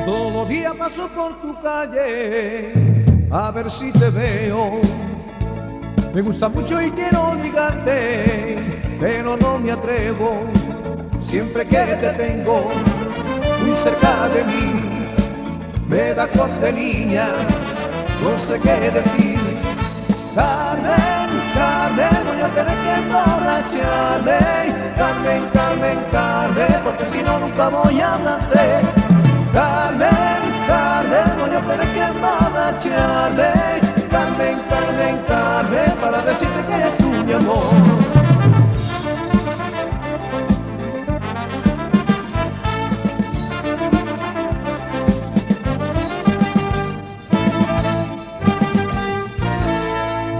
Todos los días paso por tu calle a ver si te veo. Me gusta mucho y quiero ligarte, pero no me atrevo. Siempre que te tengo muy cerca de mí, me da cortería, no sé qué decir. Carmen, Carmen, voy a tener que emborracharme. Carmen, Carmen, Carmen, porque si no nunca voy a hablarte. Carmen, Carmen, voy a tener que emborracharme. Carmen, Carmen, Carmen, para decirte que eres tú mi amor.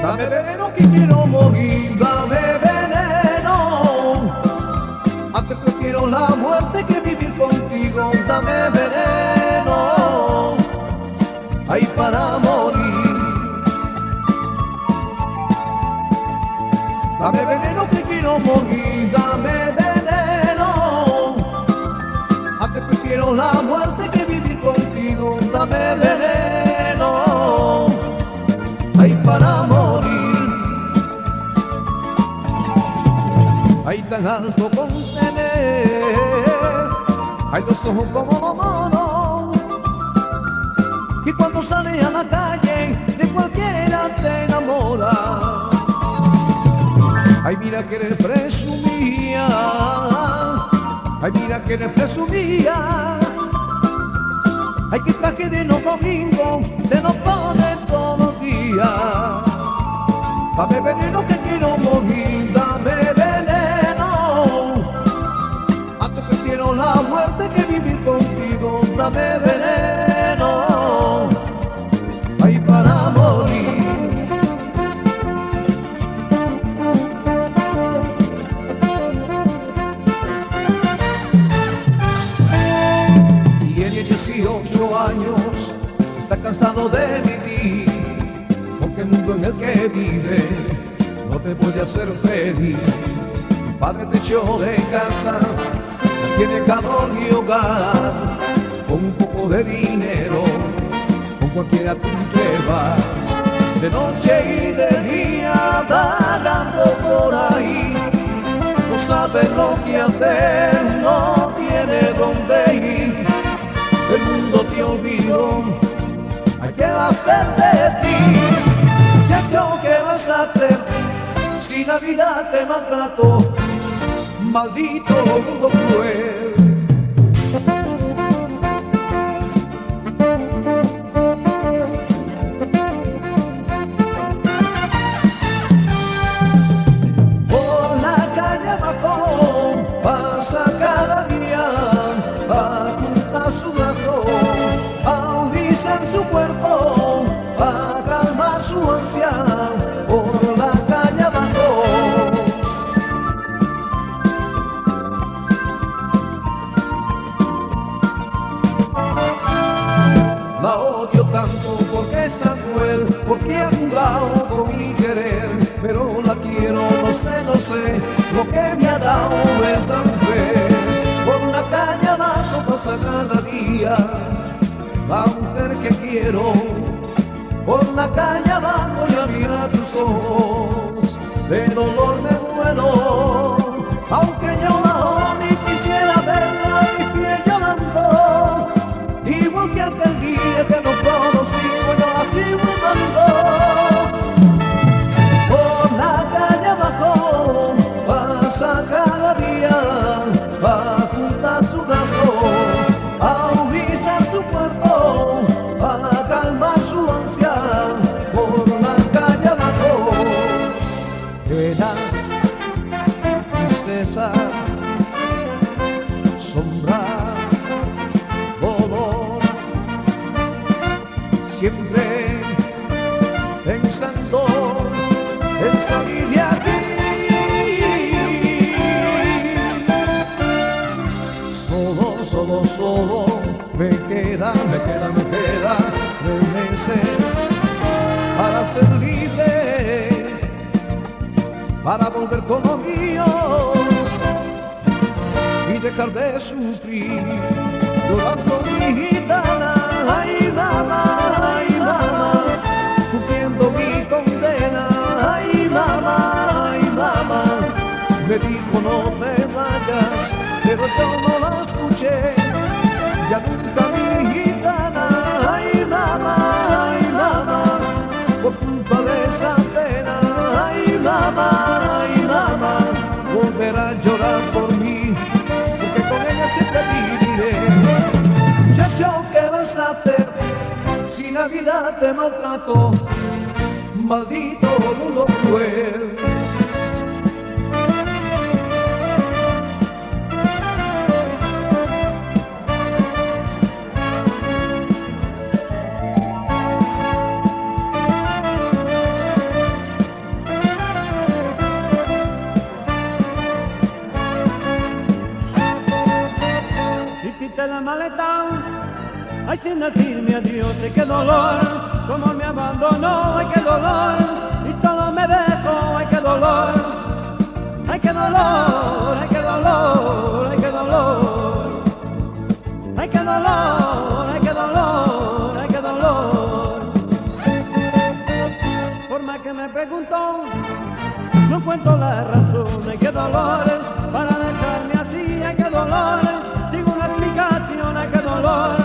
Dame veneno que quiero morir, dame veneno. Antes prefiero la muerte que vivir contigo. Dame veneno, ay para morir. Dame veneno que quiero morir, dame veneno. Antes prefiero la muerte que vivir contigo. Dame veneno, ay para morir. Ay tan alto con tener, ay los ojos como mono, y cuando sale a la calle de cualquiera te enamora. Ay mira que eres presumida, ay mira que eres presumida. Ay que traje de los domingos te lo pones todos los días. Dame veneno que quiero morir, dame veneno. Antes prefiero la muerte que vivir contigo. Dame veneno, ay para morir. Tiene 18 años, está cansado de vivir, porque el mundo en el que vive no te puede hacer feliz. Mi padre te echó de casa, no tiene calor ni hogar. Con un poco de dinero, con cualquiera tú te vas. De noche y de día vagando por ahí, no sabe lo que hacer, no tiene dónde ir. El mundo te olvidó, ay, ¿qué va a hacer de ti? ¿Qué vas a hacer si la vida te maltrató? Maldito mundo cruel. Por la calle abajo pasa cada día, apunta su brazo, audician su cuerpo, a calmar su ansia. Por la calle abajo la odio tanto porque es tan cruel, porque ha jugado con mi querer. Pero la quiero, no sé, lo que me ha dado esta mujer. Por la calle abajo pasa cada día la mujer que quiero. Por la calle abajo ya mira tus ojos, de dolor me muero. Aunque yo la odio y quisiera verla mi piel llorando, igual que aquel día que no conocí, yo la sigo amando. Por la calle abajo pasa cada día, va junto a su brazo, a huizar su cuerpo, a calmar su ansia. Por la calle abajo era princesa, sombra, dolor, siempre pensando en salir de aquí. Me queda meses para ser libre, para volver con los míos y dejar de sufrir llorando mi gitana. Ay mamá, cumpliendo mi condena. Ay mamá, me dijo no te vayas, pero yo no la escuché. Ya nunca mi gitana. Ay mamá, por culpa de esa pena. Ay mamá, volverá a llorar por mí, porque con ella siempre viviré. Muchacho, ¿qué vas a hacer si la vida te maltrató? Maldito mundo cruel. Hiciste la maleta, ay sin decirme adiós, ay qué dolor, como me abandonó, ay qué dolor, y solo me dejó, ay qué dolor, ay qué dolor, ay qué dolor, ay qué dolor, ay qué dolor, ay qué dolor, ay qué dolor. Por más que me preguntó, no encuentro la razón, ay qué dolor, para dejarme así, ay qué dolor. Sigo una explicación, ay qué dolor,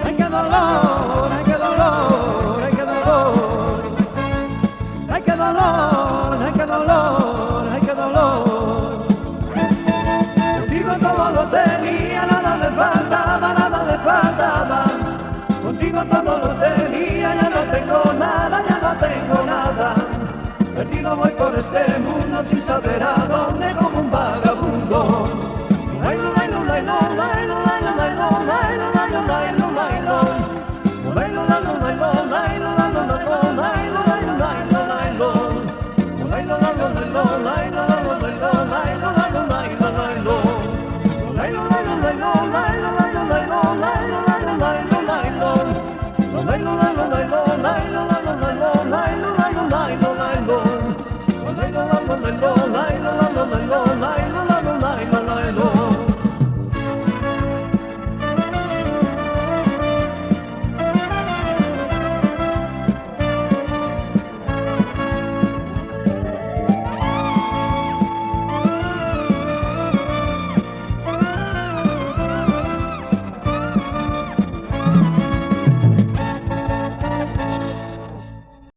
ay qué dolor, ay qué dolor, ay qué dolor, ay qué dolor, ay qué dolor, ay qué dolor. Contigo todo lo tenía, nada le faltaba, nada le faltaba. Contigo todo lo tenía, ya no tengo nada, ya no tengo nada. Perdido voy por este mundo sin saber a dónde, como un vagabundo. La